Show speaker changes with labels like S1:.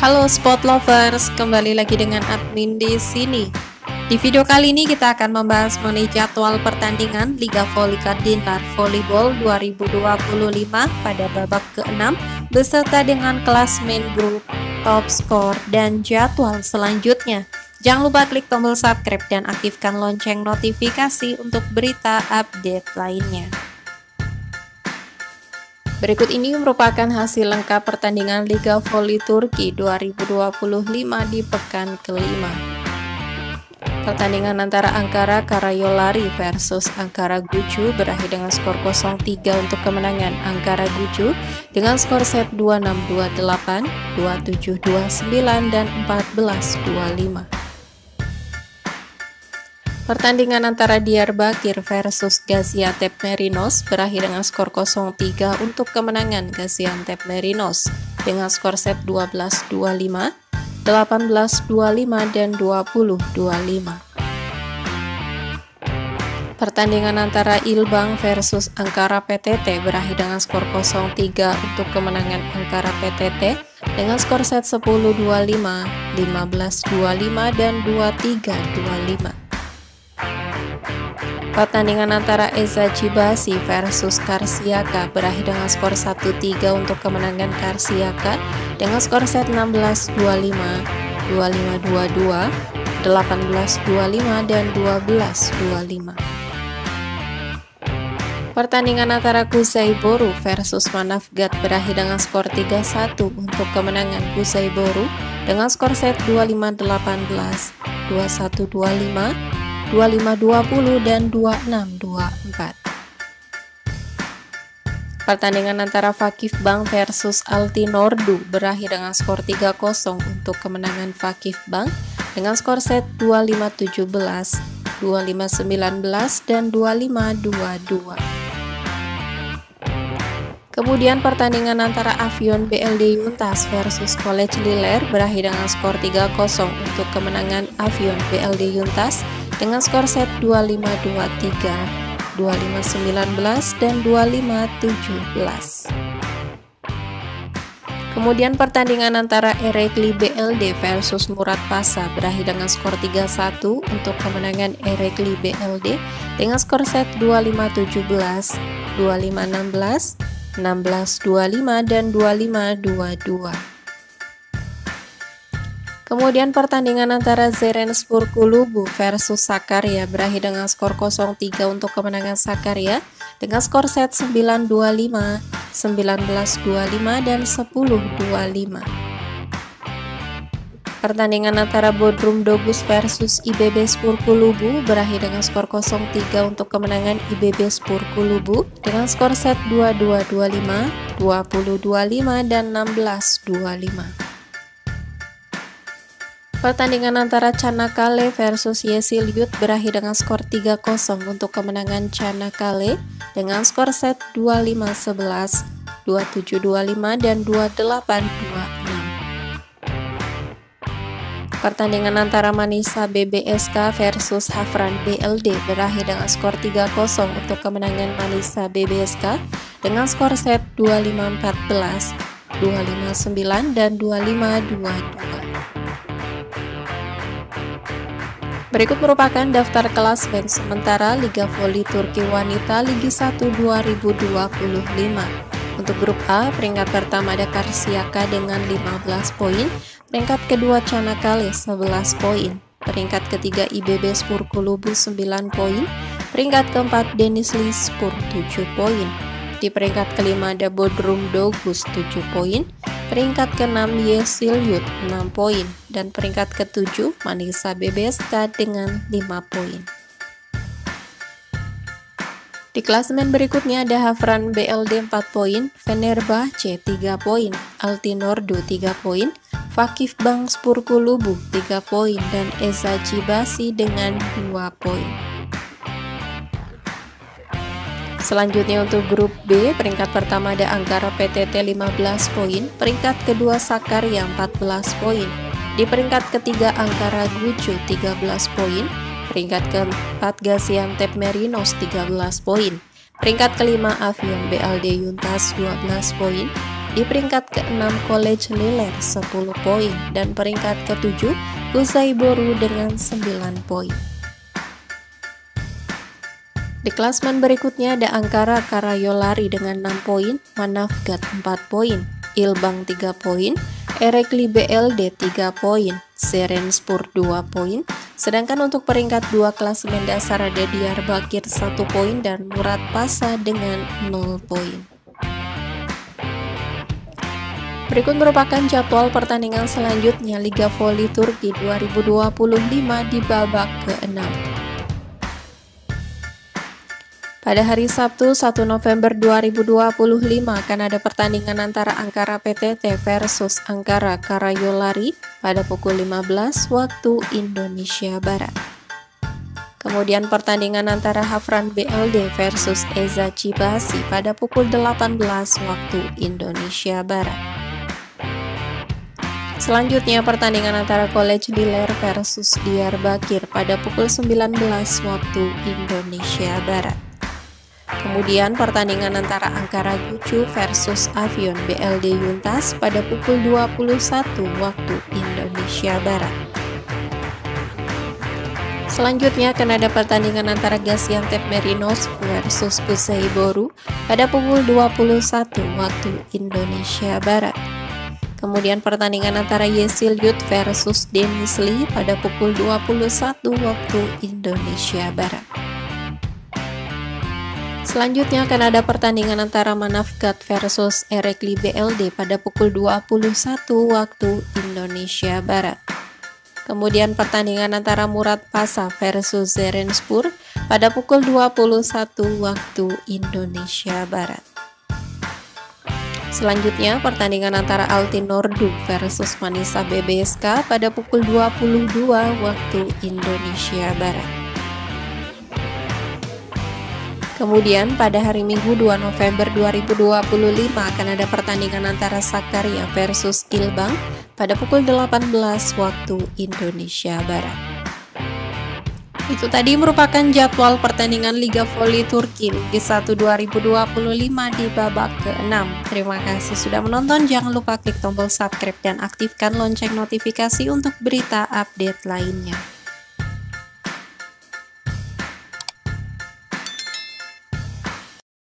S1: Halo Sport Lovers, kembali lagi dengan admin di sini. Di video kali ini kita akan membahas mengenai jadwal pertandingan Liga Voli Kardinal Volleyball 2025 pada babak ke-6 beserta dengan klasmen grup, top skor, dan jadwal selanjutnya. Jangan lupa klik tombol subscribe dan aktifkan lonceng notifikasi untuk berita update lainnya. Berikut ini merupakan hasil lengkap pertandingan Liga Voli Turki 2025 di pekan kelima. Pertandingan antara Ankara Karayolari versus Ankara Gucu berakhir dengan skor 0-3 untuk kemenangan Ankara Gucu dengan skor set 26, 28, 27, 29, dan 14-25. Pertandingan antara Diyarbakir versus Gaziantep Merinos berakhir dengan skor 0-3 untuk kemenangan Gaziantep Merinos dengan skor set 12-25, 18-25, dan 20-25. Pertandingan antara Ilbang versus Ankara PTT berakhir dengan skor 0-3 untuk kemenangan Ankara PTT dengan skor set 10-25, 15-25, dan 23-25. Pertandingan antara Eza Cibasi versus Karsiaka berakhir dengan skor 1-3 untuk kemenangan Karsiaka dengan skor set 16-25, 25-22, 18-25, dan 12-25. Pertandingan antara Kusai Boru versus Manavgat berakhir dengan skor 3-1 untuk kemenangan Kusai Boru dengan skor set 25-18, 21-25, 25-20, dan 26-24. Pertandingan antara Fakif Bank versus Altinordu berakhir dengan skor 3-0 untuk kemenangan Fakif Bank dengan skor set 25-17, 25-19, dan 25-22. Kemudian pertandingan antara Avion BLD Yuntas versus College Liller berakhir dengan skor 3-0 untuk kemenangan Avion BLD Yuntas dengan skor set 25-23, 25-19, dan 25-17. Kemudian pertandingan antara Erekli BLD versus Murad Pasa berakhir dengan skor 3-1 untuk kemenangan Erekli BLD dengan skor set 25-17, 25-16, 16-25, dan 25-22. Kemudian pertandingan antara Zerenspor Kulubu versus Sakarya berakhir dengan skor 0-3 untuk kemenangan Sakarya dengan skor set 9-25, 19-25, dan 10-25. Pertandingan antara Bodrum Dogus versus IBB Spor Kulubu berakhir dengan skor 0-3 untuk kemenangan IBB Spor Kulubu dengan skor set 22-25, 20-25, dan 16-25. Pertandingan antara Çanakkale versus Yeşil Yurt berakhir dengan skor 3-0 untuk kemenangan Çanakkale dengan skor set 25-11, 27-25, dan 28-26. Pertandingan antara Manisa BBSK versus Hafran BLD berakhir dengan skor 3-0 untuk kemenangan Manisa BBSK dengan skor set 25-14, 25-9, dan 25-22. Berikut merupakan daftar klasmen sementara Liga Voli Turki Wanita Liga 1 2025. Untuk grup A, peringkat pertama ada Karsiaka dengan 15 poin, peringkat kedua Çanakkale 11 poin, peringkat ketiga IBB Spor Kulubu 9 poin, peringkat keempat Denizli Spor 7 poin. Di peringkat kelima ada Bodrum Dogus 7 poin, peringkat ke-6 Yeşil Yurt 6 poin, dan peringkat ke-7 Manisa BBSK dengan 5 poin. Di klasemen berikutnya ada Hafran BLD 4 poin, Fenerbahce 3 poin, Altinordu 3 poin, Fakif Bank Spor Kulubu 3 poin, dan Eza Cibasi dengan 2 poin. Selanjutnya untuk grup B, peringkat pertama ada Ankara PTT 15 poin, peringkat kedua Sakarya 14 poin, di peringkat ketiga Ankara Gucu 13 poin, peringkat keempat Gaziantep Merinos 13 poin, peringkat kelima Avion BLD Yuntas 12 poin, Di peringkat ke-6 College Liler 10 poin dan peringkat ke-7 Kusai Boru dengan 9 poin. Di klasmen berikutnya ada Angkara Karayolari dengan 6 poin, Manavgat 4 poin, Ilbang 3 poin, Erekli BLD 3 poin, Serenspur 2 poin, sedangkan untuk peringkat 2 klasemen dasar ada Diyarbakir 1 poin dan Murad Pasa dengan 0 poin. Berikut merupakan jadwal pertandingan selanjutnya Liga Voli Turki 2025 di babak ke-6. Pada hari Sabtu 1 November 2025 akan ada pertandingan antara Ankara PTT versus Angkara Karayolari pada pukul 15 waktu Indonesia Barat. Kemudian pertandingan antara Hafran BLD versus Eza Cibasi pada pukul 18 waktu Indonesia Barat. Selanjutnya pertandingan antara College Liler versus Diyarbakir pada pukul 19 waktu Indonesia Barat. Kemudian pertandingan antara Ankara Gucu versus Avion BLD Yuntas pada pukul 21 waktu Indonesia Barat. Selanjutnya akan ada pertandingan antara Gaziantep Merinos versus Kusai Boru pada pukul 21 waktu Indonesia Barat. Kemudian pertandingan antara Yesil Youth versus Denizli pada pukul 21 waktu Indonesia Barat. Selanjutnya akan ada pertandingan antara Manavgat versus Erekli BLD pada pukul 21 waktu Indonesia Barat. Kemudian pertandingan antara Murad Pasa versus Serenspur pada pukul 21 waktu Indonesia Barat. Selanjutnya pertandingan antara Altinordu versus Manisa BBSK pada pukul 22 waktu Indonesia Barat. Kemudian pada hari Minggu 2 November 2025 akan ada pertandingan antara Sakarya versus Ilbang pada pukul 18 waktu Indonesia Barat. Itu tadi merupakan jadwal pertandingan Liga Voli Turki Liga 1 2025 di babak ke-6. Terima kasih sudah menonton, jangan lupa klik tombol subscribe dan aktifkan lonceng notifikasi untuk berita update lainnya.